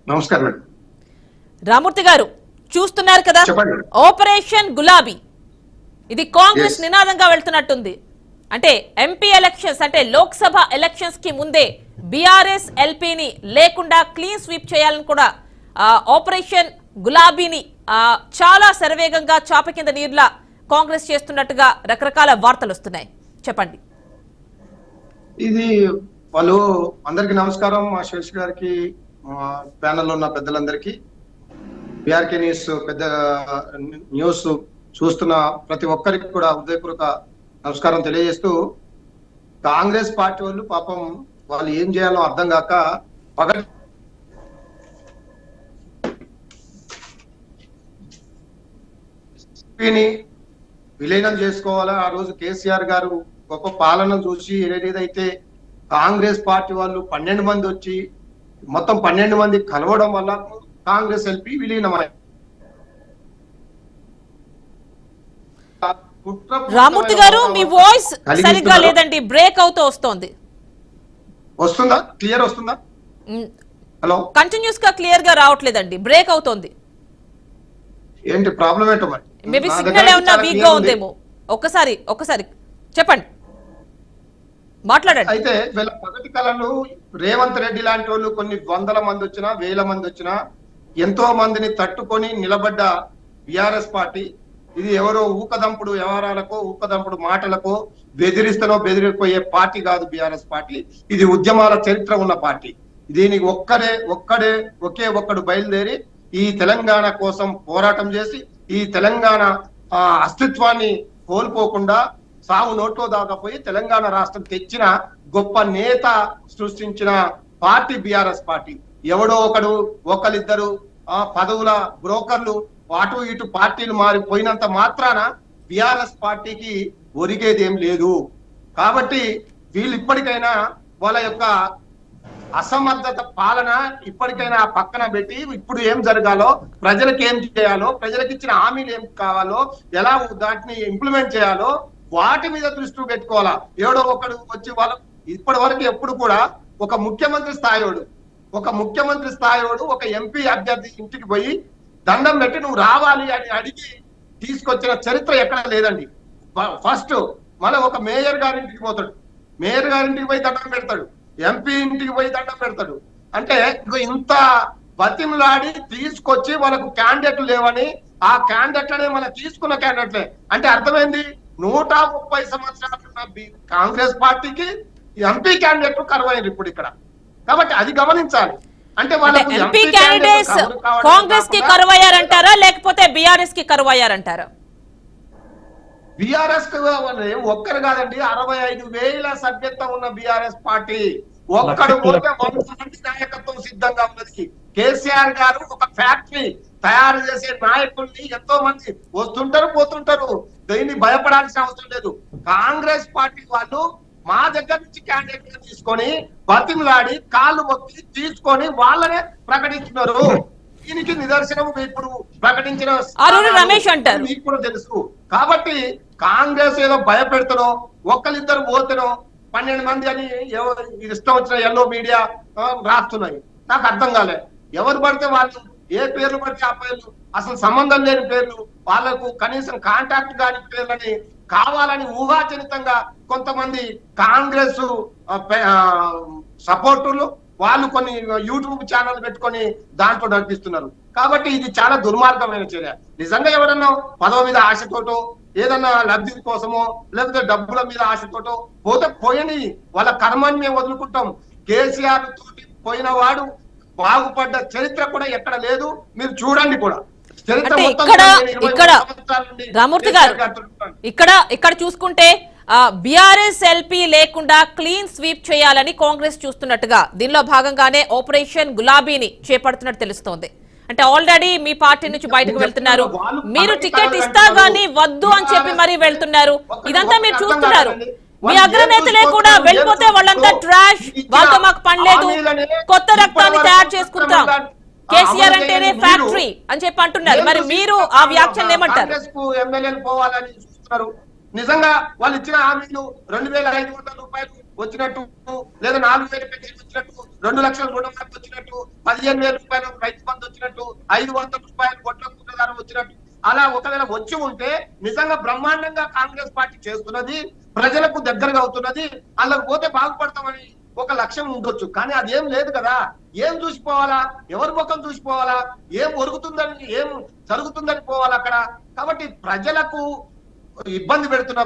నమస్కారం మేడం. రామూర్తి గారు చూస్తున్నారు కదా, చెప్పండి. ఆపరేషన్ గులాబీ ఇది కాంగ్రెస్ నినాదంగా వెళ్తున్నట్టుంది. అంటే ఎంపీ ఎలక్షన్స్ అంటే లోక్సభ ఎలక్షన్స్ కి ముందే బీఆర్ఎస్ ఎల్పీని లేకుండా క్లీన్ స్వీప్ చేయాలని కూడా ఆపరేషన్ గులాబీని చాలా శరవేగంగా చాప కింద నీర్లా కాంగ్రెస్ చేస్తున్నట్టుగా రకరకాల వార్తలు వస్తున్నాయి. చెప్పండి. ఇది వాళ్ళు అందరికి నమస్కారం. మా శేష్ గారికి, ప్యానెల్లో ఉన్న పెద్దలందరికీ, బీఆర్కే న్యూస్ పెద్ద న్యూస్ చూస్తున్న ప్రతి ఒక్కరికి కూడా హృదయపూర్వక నమస్కారం తెలియజేస్తూ, కాంగ్రెస్ పార్టీ వాళ్ళు పాపం వాళ్ళు ఏం చేయాలో అర్థం కాక పగటి విలీనం చేసుకోవాలా. ఆ రోజు కేసీఆర్ గారు గొప్ప పాలన చూసి ఏదైతే కాంగ్రెస్ పార్టీ వాళ్ళు 12 మంది వచ్చి మొత్తం 12 మంది కలవడం వల్ల కాంగ్రెస్ ఎల్పీ విలీనమై రామూర్తి గారు మీ వాయిస్ సరిగ్గా లేదండి, బ్రేక్ అవుతూ వస్తోంది. వస్తుందా? క్లియర్ వస్తుందా? హలో, కంటిన్యూస్ గా క్లియర్ గా రావట్లేదండి, బ్రేక్ అవుతోంది. ఏంటి ప్రాబ్లం ఏంటో మరి? మేబీ సిగ్నల్ ఏమన్నా వీక్ గా ఉందేమో. ఒకసారి చెప్పండి, మాట్లాడండి. అయితే వీళ్ళ పగటి కళలు రేవంత్ రెడ్డి లాంటి వాళ్ళు కొన్ని వందల మంది వచ్చినా, వేల మంది వచ్చినా ఎంతో మందిని తట్టుకొని నిలబడ్డ బిఆర్ఎస్ పార్టీ ఇది ఎవరో ఊకదంపుడు వ్యవహారాలకో ఊకదంపుడు మాటలకో బెదిరిస్తనో బెదిరిపోయే పార్టీ కాదు బిఆర్ఎస్ పార్టీ. ఇది ఉద్యమాల చరిత్ర ఉన్న పార్టీ. దీనికి ఒకే ఒక్కడు బయలుదేరి ఈ తెలంగాణ కోసం పోరాటం చేసి ఈ తెలంగాణ అస్తిత్వాన్ని కోల్పోకుండా సాగు నోట్లో దాకపోయి తెలంగాణ రాష్ట్రం తెచ్చిన గొప్ప నేత సృష్టించిన పార్టీ బిఆర్ఎస్ పార్టీ. ఎవడో ఒకరిద్దరు పదవుల బ్రోకర్లు అటు ఇటు పార్టీలు మారిపోయినంత మాత్రాన బిఆర్ఎస్ పార్టీకి ఒరిగేది ఏం లేదు. కాబట్టి వీళ్ళు ఇప్పటికైనా వాళ్ళ యొక్క అసమర్థత పాలన ఇప్పటికైనా పక్కన పెట్టి ఇప్పుడు ఏం జరగాలో, ప్రజలకు ఏం చేయాలో, ప్రజలకు ఇచ్చిన హామీలు ఏం కావాలో, ఎలా దాటిని ఇంప్లిమెంట్ చేయాలో వాటి మీద దృష్టి పెట్టుకోవాలా. ఎవడో ఒకడు వచ్చి వాళ్ళ ఇప్పటి వరకు ఎప్పుడు కూడా ఒక ముఖ్యమంత్రి స్థాయివాడు ఒక ఎంపీ అభ్యర్థి ఇంటికి పోయి దండం పెట్టి నువ్వు రావాలి అని అడిగి తీసుకొచ్చిన చరిత్ర ఎక్కడ లేదండి. ఫస్ట్ మళ్ళీ ఒక మేయర్ గారింటికి పోతాడు, మేయర్ గారింటికి పోయి దండం పెడతాడు, ఎంపీ ఇంటికి పోయి దండం పెడతాడు. అంటే ఇంత బతిమలాడి తీసుకొచ్చి వాళ్ళకు క్యాండిడేట్లు లేవని ఆ క్యాండిడేట్లనే మనం తీసుకున్న క్యాండిడేట్లే అంటే అర్థమైంది. 130 సంవత్సరాలున్న కాంగ్రెస్ పార్టీకి ఎంపీ క్యాండిడేట్లు కరువైనరు ఇప్పుడు ఇక్కడ. కాబట్టి అది గమనించాలి. అంటే వాళ్ళకి ఎంపీ క్యాండిడేట్స్ కాంగ్రెస్ కి కరువయ్యారంటారా లేకపోతే బీఆర్ఎస్ కి కరువయ్యారంటారా? బీఆర్ఎస్ ఒక్కరు కాదండి, 65,000 సభ్యత్వం ఉన్న బీఆర్ఎస్ పార్టీ ఒక్కడు పోతే 100 మంది నాయకత్వం సిద్ధంగా ఉన్నది. కేసీఆర్ గారు ఒక ఫ్యాక్టరీ తయారు చేసే నాయకుల్ని ఎంతో మంది వస్తుంటారు పోతుంటారు, దీన్ని భయపడాల్సిన అవసరం లేదు. కాంగ్రెస్ పార్టీ వాళ్ళు మా దగ్గర నుంచి క్యాండిడేట్ తీసుకొని బతిమలాడి కాళ్ళు మొక్కి తీసుకొని వాళ్ళనే ప్రకటిస్తున్నారు. దీనికి నిదర్శనం ఇప్పుడు ప్రకటించిన రమేష్ అంటారు, మీకు కూడా తెలుసు. కాబట్టి కాంగ్రెస్ ఏదో భయపెడతానో ఒక్కరిద్దరు పోతేనో 12 మంది అని ఇష్టం వచ్చిన ఎల్లో మీడియా రాస్తున్నాయి. నాకు అర్థం కాలే. ఎవరు పడితే వాళ్ళు ఏ పేర్లు పడితే ఆ పేర్లు, అసలు సంబంధం లేని పేర్లు, వాళ్లకు కనీసం కాంటాక్ట్ కాని పేర్లని కావాలని ఊహాజనితంగా కొంతమంది కాంగ్రెస్ సపోర్టర్లు వాళ్ళు కొన్ని యూట్యూబ్ ఛానల్ పెట్టుకొని దాంట్లో నడిపిస్తున్నారు. కాబట్టి ఇది చాలా దుర్మార్గమైన చర్య. నిజంగా ఎవరన్నా పదవి మీద ఆశతోటో ఏదన్నా లబ్ధి కోసమో లేకపోతే డబ్బుల మీద ఆశతోటో పోతే పోయని వాళ్ళ కర్మాన్ని మేము వదులుకుంటాం. కేసీఆర్ తోటి పోయిన వాడు బాగుపడ్డ చరిత్ర కూడా ఎక్కడ లేదు. మీరు చూడండి కూడా రామూర్తి గారు ఇక్కడ చూసుకుంటే బీఆర్ఎస్ ఎల్పీ లేకుండా క్లీన్ స్వీప్ చేయాలని కాంగ్రెస్ చూస్తున్నట్టుగా దీనిలో భాగంగానే ఆపరేషన్ గులాబీని చేపడుతున్నట్టు తెలుస్తోంది. అంటే ఆల్రెడీ మీ పార్టీ నుంచి బయటకు వెళ్తున్నారు, మీరు టికెట్ ఇస్తా గానీ వద్దు అని చెప్పి మరీ వెళ్తున్నారు. ఇదంతా మీరు చూస్తున్నారు. మీ అగ్రనేతలే కూడా వెళ్ళిపోతే వాళ్ళంతా ట్రాష్, వాళ్ళతో మాకు పని లేదు, కొత్త రక్తాన్ని తయారు చేసుకుంటాం, కేసీఆర్ అంటేనే ఫ్యాక్టరీ అని చెప్పి అంటున్నారు. మరి మీరు ఆ వ్యాఖ్యలు ఏమంటారు? నిజంగా వాళ్ళు ఇచ్చిన హామీలు 2,500 రూపాయలు వచ్చినట్టు, లేదా 4,000 పెన్షన్ వచ్చినట్టు, 2 లక్షల రుణమాఫీ వచ్చినట్టు, 15,000 రూపాయలు రైతు బంధు వచ్చినట్టు, 500 రూపాయలు కొట్ల కూటదారం వచ్చినట్టు, అలా ఒకవేళ వచ్చి ఉంటే నిజంగా బ్రహ్మాండంగా కాంగ్రెస్ పార్టీ చేస్తున్నది, ప్రజలకు దగ్గరగా అవుతున్నది, అందులోకి పోతే బాగుపడతామని ఒక లక్ష్యం ఉండొచ్చు. కానీ అదేం లేదు కదా. ఏం చూసిపోవాలా, ఎవరి ముఖం చూసిపోవాలా, ఏం ఒరుగుతుందని, ఏం జరుగుతుందని పోవాలా అక్కడ. కాబట్టి ప్రజలకు ఇబ్బంది పెడుతున్న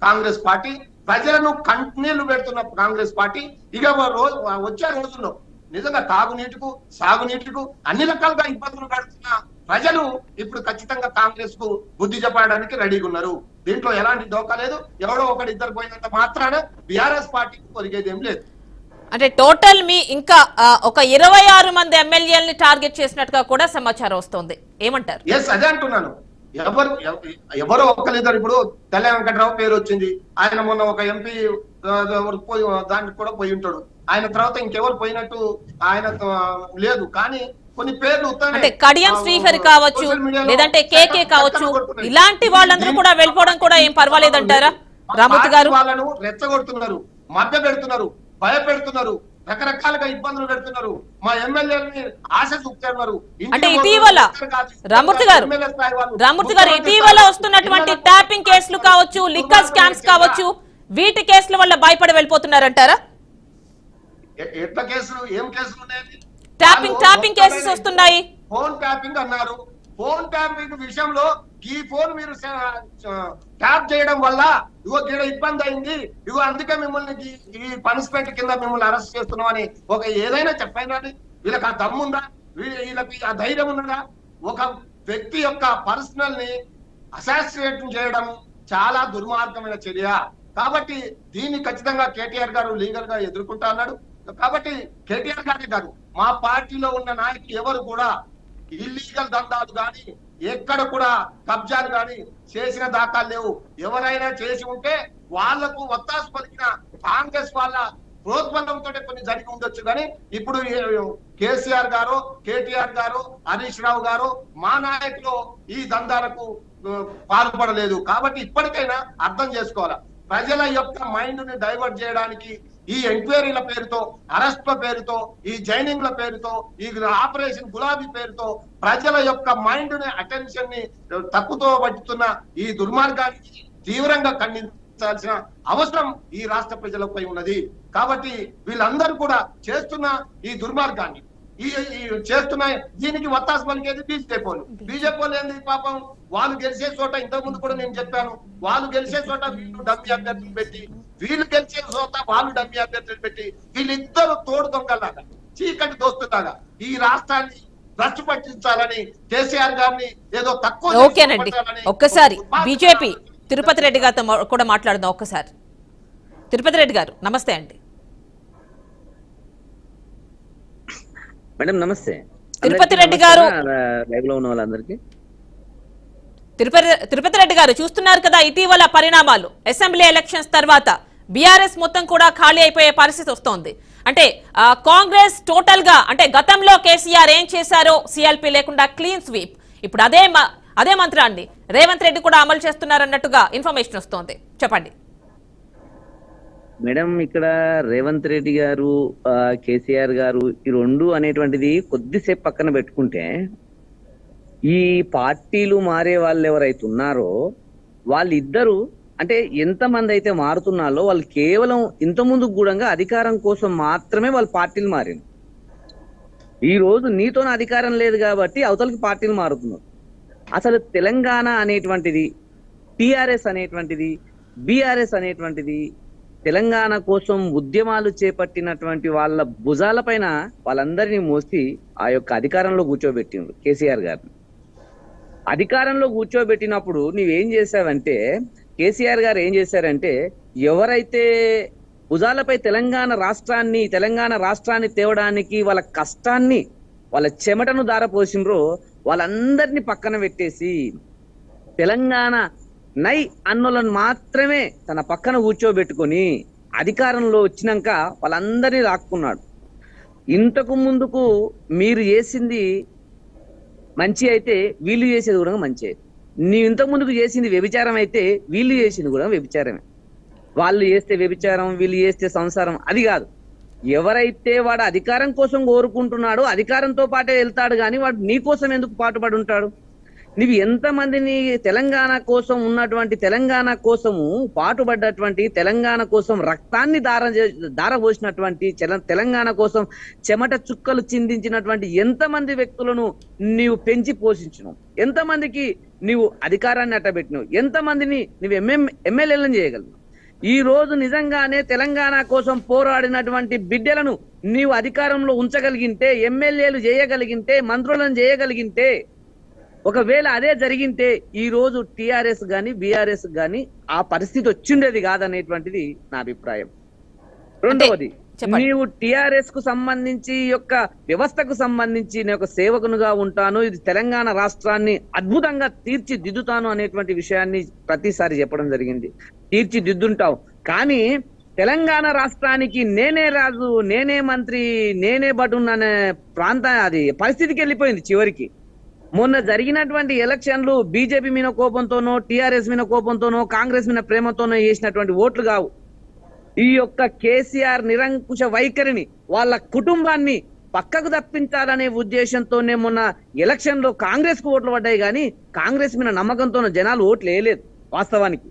కాంగ్రెస్ పార్టీ, ప్రజలను కంటిన్యూలు పెడుతున్న కాంగ్రెస్ పార్టీ ఇక వచ్చే రోజుల్లో నిజంగా తాగునీటికు, సాగునీటికు అన్ని రకాలుగా ఇబ్బందులు పెడుతున్న ప్రజలు ఇప్పుడు ఖచ్చితంగా కాంగ్రెస్ కు బుద్ధి చెప్పడానికి రెడీగా ఉన్నారు. దీంట్లో ఎలాంటి డోకా లేదు. ఎవడో ఒకటి ఇద్దరు పోయినంత మాత్రాన బీఆర్ఎస్ పార్టీకి ఒరిగేది ఏం లేదు. అంటే టోటల్ మీ ఇంకా ఒక 26 మంది ఎమ్మెల్యేలని టార్గెట్ చేసినట్టుగా కూడా సమాచారం వస్తుంది, ఏమంటారు? ఎస్, అదే అంటున్నాను. ఎవరో ఒకరిద్దరు, ఇప్పుడు తెల్ల వెంకట్రావు పేరు వచ్చింది, ఆయన మొన్న ఒక ఎంపీ దానికి కూడా పోయి ఉంటాడు. ఆయన తర్వాత ఇంకెవరు పోయినట్టు ఆయన లేదు. కానీ కొన్ని పేర్లు అంటే కడియం శ్రీహరి కావచ్చు, లేదంటే కేకే కావచ్చు, ఇలాంటి వాళ్ళందరూ కూడా వెళ్ళిపోవడం కూడా ఏం పర్వాలేదంటారా రామూర్తి గారు? వాళ్ళను రెచ్చగొడుతున్నారు, మభ్య పెడుతున్నారు, భయపెడుతున్నారు, రకరకాలుగా ఇబ్బందులు పెడుతున్నారు, మా ఎమ్మెల్యేలని ఆశ చూపుతున్నారు. అంటే ఇటీవల రామూర్తి గారు ఇటీవల వస్తున్నటువంటి ట్యాపింగ్ కేసులు కావచ్చు, లిక్కర్ స్కామ్స్ కావచ్చు, వీటి కేసుల వల్ల భయపడి వెళ్ళిపోతున్నారంటారా? ఎట్లా కేసులు, ఏం కేసులు ఉన్నాయి? ట్యాపింగ్ కేసెస్ వస్తున్నాయి. ఫోన్ ట్యాపింగ్ అన్నారు. ఫోన్ ట్యాపింగ్ విషయంలో ఈ ఫోన్ మీరు ట్యాప్ చేయడం వల్ల ఇగో గీడ ఇబ్బంది అయింది, ఇగో అందుకే మిమ్మల్ని ఈ పనిష్మెంట్ కింద మిమ్మల్ని అరెస్ట్ చేస్తున్నాం అని ఒక ఏదైనా చెప్పైనా వీళ్ళకి ఆ దమ్ముందా, వీళ్ళకి ఆ ధైర్యం ఉన్నదా? ఒక వ్యక్తి యొక్క పర్సనల్ ని అసాసినేట్ చేయడం చాలా దుర్మార్గమైన చర్య. కాబట్టి దీన్ని ఖచ్చితంగా కేటీఆర్ గారు లీగల్ గా ఎదుర్కొంటా అన్నాడు. కాబట్టి కేటీఆర్ గారి కాదు, మా పార్టీలో ఉన్న నాయకులు ఎవరు కూడా ఇల్లీగల్ దందాలు కానీ, ఎక్కడ కూడా కబ్జాలు కానీ చేసిన దాఖలు లేవు. ఎవరైనా చేసి ఉంటే వాళ్లకు ఒత్తాసు పలికిన కాంగ్రెస్ వాళ్ళ ప్రోత్సాహంతో కొన్ని జరిగి ఉండొచ్చు. కానీ ఇప్పుడు కేసీఆర్ గారు, కేటీఆర్ గారు, హరీష్ రావు గారు మా నాయకులు ఈ దందాలకు పాల్పడలేదు. కాబట్టి ఇప్పటికైనా అర్థం చేసుకోవాలా, ప్రజల యొక్క మైండ్ ని డైవర్ట్ చేయడానికి ఈ ఎంక్వైరీల పేరుతో, అరెస్ట్ల పేరుతో, ఈ జైనింగ్ల పేరుతో, ఈ ఆపరేషన్ గులాబీ పేరుతో ప్రజల యొక్క మైండ్ ని, అటెన్షన్ ని తప్పుతో పట్టుతున్న ఈ దుర్మార్గానికి తీవ్రంగా ఖండించాల్సిన అవసరం ఈ రాష్ట్ర ప్రజలపై ఉన్నది. కాబట్టి వీళ్ళందరూ కూడా చేస్తున్న ఈ దుర్మార్గాన్ని, ఈ చేస్తున్న దీనికి వత్తాసు పలికేది బీజేపీ వాళ్ళు ఏంది పాపం, వాళ్ళు గెలిచే చోట ఇంతకు ముందు కూడా నేను చెప్పాను, వాళ్ళు గెలిచే చోట వీళ్ళు డమ్మీ అభ్యర్థులు పెట్టి, వీళ్ళు గెలిచే చోట వాళ్ళు డమ్మీ అభ్యర్థులు పెట్టి, వీళ్ళిద్దరు తోడు దొంగలాగా, చీకటి దోస్తులాగా ఈ రాష్ట్రాన్ని భ్రష్టు పట్టించాలని కేసీఆర్ గారిని ఏదో తక్కువ. ఓకేనండి, ఒక్కసారి బీజేపీ తిరుపతి రెడ్డి గారితో కూడా మాట్లాడదాం. ఒక్కసారి తిరుపతి రెడ్డి గారు నమస్తే అండి. మేడం నమస్తే. తిరుపతి రెడ్డి గారు, లైవ్ లో ఉన్న వాళ్ళందరికీ తిరుపతి రెడ్డి గారు చూస్తున్నారు కదా ఇటీవల పరిణామాలు. అసెంబ్లీ ఎలక్షన్స్ తర్వాత బీఆర్ఎస్ మొత్తం కూడా ఖాళీ అయిపోయే పరిస్థితి వస్తోంది. అంటే కాంగ్రెస్ టోటల్ గా, అంటే గతంలో కేసీఆర్ ఏం చేశారో సిఎల్పీ లేకుండా క్లీన్ స్వీప్, ఇప్పుడు అదే మంత్రాన్ని రేవంత్ రెడ్డి కూడా అమలు చేస్తున్నారన్నట్టుగా ఇన్ఫర్మేషన్ వస్తోంది. చెప్పండి మేడం. ఇక్కడ రేవంత్ రెడ్డి గారు, కేసీఆర్ గారు, ఈ రెండు అనేటువంటిది కొద్దిసేపు పక్కన పెట్టుకుంటే, ఈ పార్టీలు మారే వాళ్ళు ఎవరైతే ఉన్నారో వాళ్ళిద్దరూ, అంటే ఎంతమంది అయితే మారుతున్నారో వాళ్ళు కేవలం ఇంత ముందుకు కూడా అధికారం కోసం మాత్రమే వాళ్ళ పార్టీలు మారింది. ఈ రోజు నీతోనే అధికారం లేదు కాబట్టి అవతలకి పార్టీలు మారుతున్నారు. అసలు తెలంగాణ అనేటువంటిది, టిఆర్ఎస్ అనేటువంటిది, బీఆర్ఎస్ అనేటువంటిది తెలంగాణ కోసం ఉద్యమాలు చేపట్టినటువంటి వాళ్ళ భుజాల పైన వాళ్ళందరినీ మోసి ఆ యొక్క అధికారంలో కూర్చోబెట్టిండ్రు కేసీఆర్ గారిని. అధికారంలో కూర్చోబెట్టినప్పుడు నువ్వేం చేశావంటే, కేసీఆర్ గారు ఏం చేశారంటే, ఎవరైతే భుజాలపై తెలంగాణ రాష్ట్రాన్ని తేవడానికి వాళ్ళ కష్టాన్ని, వాళ్ళ చెమటను దారపోసిండ్రో వాళ్ళందరినీ పక్కన పెట్టేసి తెలంగాణ నై అన్నోళ్ళని మాత్రమే తన పక్కన కూర్చోబెట్టుకొని అధికారంలో వచ్చినాక వాళ్ళందరినీ లాక్కున్నాడు. ఇంతకు ముందుకు మీరు చేసింది మంచి అయితే వీళ్ళు చేసేది కూడా మంచి. నీవు ఇంతకు ముందుకు చేసింది వ్యభిచారం అయితే వీళ్ళు చేసింది కూడా వ్యభిచారమే. వాళ్ళు చేస్తే వ్యభిచారం, వీళ్ళు చేస్తే సంసారం, అది కాదు. ఎవరైతే వాడు అధికారం కోసం కోరుకుంటున్నాడో అధికారంతో పాటే వెళ్తాడు, కానీ వాడు నీ కోసం ఎందుకు పాటుపడి ఉంటాడు? నువ్వు ఎంతమందిని తెలంగాణ కోసం ఉన్నటువంటి, తెలంగాణ కోసము పాటుపడ్డటువంటి, తెలంగాణ కోసం రక్తాన్ని దారపోసినటువంటి, తెలంగాణ కోసం చెమట చుక్కలు చిందించినటువంటి ఎంతమంది వ్యక్తులను నీవు పెంచి పోషించినావు, ఎంతమందికి నీవు అధికారాన్ని అట్టబెట్టినావు, ఎంతమందిని నువ్వు ఎమ్మెల్యేలను చేయగలవు. ఈ రోజు నిజంగానే తెలంగాణ కోసం పోరాడినటువంటి బిడ్డలను నీవు అధికారంలో ఉంచగలిగింటే, ఎమ్మెల్యేలు చేయగలిగింటే, మంత్రులను చేయగలిగింటే, ఒకవేళ అదే జరిగింటే ఈ రోజు టిఆర్ఎస్ గాని బిఆర్ఎస్ గాని ఆ పరిస్థితి వచ్చిండేది కాదనేటువంటిది నా అభిప్రాయం. రెండవది, నీవు టిఆర్ఎస్ కు సంబంధించి యొక్క వ్యవస్థకు సంబంధించి నేను ఒక సేవకునుగా ఉంటాను, ఇది తెలంగాణ రాష్ట్రాన్ని అద్భుతంగా తీర్చిదిద్దుతాను అనేటువంటి విషయాన్ని ప్రతిసారి చెప్పడం జరిగింది. తీర్చిదిద్దుంటావు, కానీ తెలంగాణ రాష్ట్రానికి నేనే రాజు, నేనే మంత్రి, నేనే బటున్ అనే అది పరిస్థితికి వెళ్ళిపోయింది. చివరికి మొన్న జరిగినటువంటి ఎలక్షన్లు బీజేపీ మీద కోపంతోనో, టిఆర్ఎస్ మీద కోపంతోనో, కాంగ్రెస్ మీద ప్రేమతోనో చేసినటువంటి ఓట్లు కావు. ఈ యొక్క కేసీఆర్ నిరంకుశ వైఖరిని, వాళ్ళ కుటుంబాన్ని పక్కకు తప్పించాలనే ఉద్దేశంతోనే మొన్న ఎలక్షన్ లో కాంగ్రెస్ కు ఓట్లు పడ్డాయి, కానీ కాంగ్రెస్ మీద నమ్మకంతో జనాలు ఓట్లు వేయలేదు. వాస్తవానికి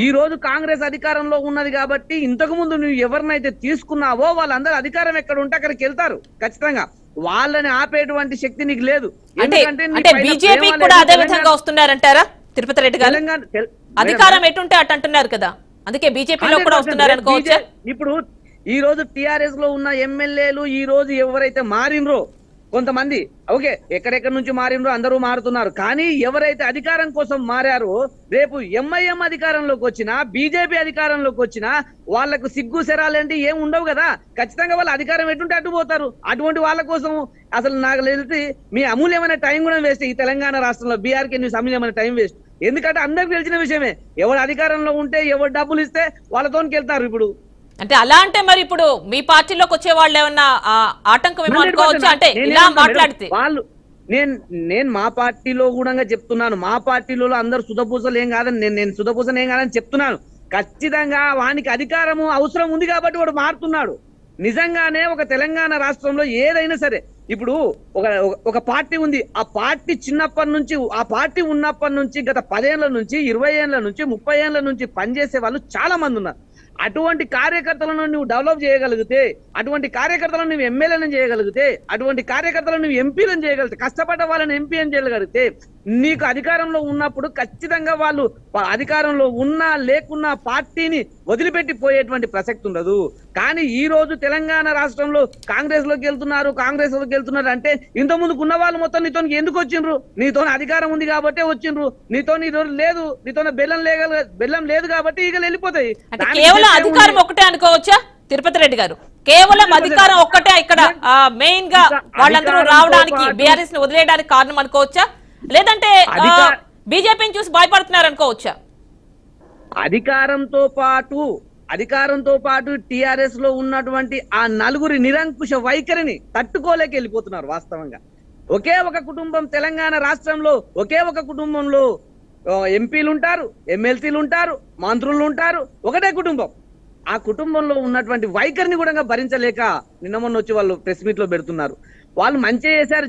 ఈ రోజు కాంగ్రెస్ అధికారంలో ఉన్నది కాబట్టి ఇంతకు ముందు నువ్వు ఎవరినైతే తీసుకున్నావో వాళ్ళందరూ అధికారం ఎక్కడ ఉంటే అక్కడికి వెళ్తారు ఖచ్చితంగా. వాళ్ళని ఆపేటువంటి శక్తి నీకు లేదు. అంటే బీజేపీ కూడా అదే విధంగా వస్తున్నారంటారా తిరుపతి రెడ్డి గారు? అధికారం ఎటుంటే అటు అంటున్నారు కదా, అందుకే బీజేపీలో కూడా వస్తున్నారు అనుకోవచ్చా? ఇప్పుడు ఈ రోజు టిఆర్ఎస్ లో ఉన్న ఎమ్మెల్యేలు ఈ రోజు ఎవరైతే మారినరో, కొంతమంది ఓకే ఎక్కడెక్కడి నుంచి మారినరో అందరూ మారుతున్నారు, కానీ ఎవరైతే అధికారం కోసం మారారో రేపు ఎంఐఎం అధికారంలోకి వచ్చినా, బీజేపీ అధికారంలోకి వచ్చినా వాళ్లకు సిగ్గు శరాలేంటి ఏం ఉండవు కదా. ఖచ్చితంగా వాళ్ళ అధికారం ఎటుంటే అడ్డుపోతారు. అటువంటి వాళ్ళ కోసం అసలు నాకు తెలిసి మీ అమూల్యమైన టైం కూడా వేస్ట్. ఈ తెలంగాణ రాష్ట్రంలో బీఆర్కే న్యూస్ అమూల్యమైన టైం వేస్ట్. ఎందుకంటే అందరికి తెలిసిన విషయమే, ఎవరు అధికారంలో ఉంటే ఎవరు డబ్బులు ఇస్తే వాళ్ళతోనికి వెళ్తారు. ఇప్పుడు అంటే అలా అంటే మరి ఇప్పుడు మీ పార్టీలోకి వచ్చే వాళ్ళు ఏమన్నా ఆటంకం ఏమో అనుకోవచ్చు? అంటే ఇలా మాట్లాడితే వాళ్ళు నేను మా పార్టీలో కూడా చెప్తున్నాను, మా పార్టీలో అందరు సుధపూసలు ఏం కాదని, నేను సుధపూసలు ఏం కాదని చెప్తున్నాను. ఖచ్చితంగా వానికి అధికారము అవసరం ఉంది కాబట్టి వాడు మారుతున్నాడు. నిజంగానే ఒక తెలంగాణ రాష్ట్రంలో ఏదైనా సరే, ఇప్పుడు ఒక పార్టీ ఉంది, ఆ పార్టీ చిన్నప్పటి నుంచి, ఆ పార్టీ ఉన్నప్పటి నుంచి గత 10 ఏళ్ల నుంచి 20 ఏళ్ల నుంచి 30 ఏళ్ల నుంచి పనిచేసే వాళ్ళు చాలా మంది ఉన్నారు. అటువంటి కార్యకర్తలను నువ్వు డెవలప్ చేయగలిగితే, అటువంటి కార్యకర్తలను నువ్వు ఎమ్మెల్యేలను చేయగలిగితే, అటువంటి కార్యకర్తలను నువ్వు ఎంపీలను చేయగలిగితే, కష్టపడ్డ వాళ్ళని ఎంపీ అని చేయగలిగితే, నీకు అధికారంలో ఉన్నప్పుడు ఖచ్చితంగా వాళ్ళు అధికారంలో ఉన్నా లేకున్నా పార్టీని వదిలిపెట్టి పోయేటువంటి ప్రసక్తి ఉండదు. కానీ ఈ రోజు తెలంగాణ రాష్ట్రంలో కాంగ్రెస్ లోకి వెళ్తున్నారు అంటే ఇంత ముందుకు ఉన్న వాళ్ళు మొత్తం నీతో ఎందుకు వచ్చిండ్రు? నీతో అధికారం ఉంది కాబట్టి వచ్చిండ్రు. నీతో లేదు, నీతో బెల్లం లేదు కాబట్టి ఈగలు వెళ్ళిపోతాయి. కేవలం అధికారం ఒకటే అనుకోవచ్చా తిరుపతి రెడ్డి గారు? కేవలం అధికారం ఒక్కటే ఇక్కడ మెయిన్ గా వాళ్ళందరూ రావడానికి, బీఆర్ఎస్ ని వదిలేయడానికి కారణం అనుకోవచ్చా? లేదంటే బీజేపీని చూసి భయపడుతున్నారు అనుకోవచ్చా? అధికారంతో పాటు టిఆర్ఎస్ లో ఉన్నటువంటి ఆ నలుగురి నిరంకుశ వైఖరిని తట్టుకోలేక వెళ్ళిపోతున్నారు. వాస్తవంగా ఒకే ఒక కుటుంబం, తెలంగాణ రాష్ట్రంలో ఒకే ఒక కుటుంబంలో ఎంపీలు ఉంటారు, ఎమ్మెల్సీలు ఉంటారు, మంత్రులు ఉంటారు, ఒకటే కుటుంబం. ఆ కుటుంబంలో ఉన్నటువంటి వైఖరిని కూడా భరించలేక నిన్న మొన్న వచ్చి వాళ్ళు ప్రెస్ మీట్ లో పెడుతున్నారు. వాళ్ళు మంచి చేశారు.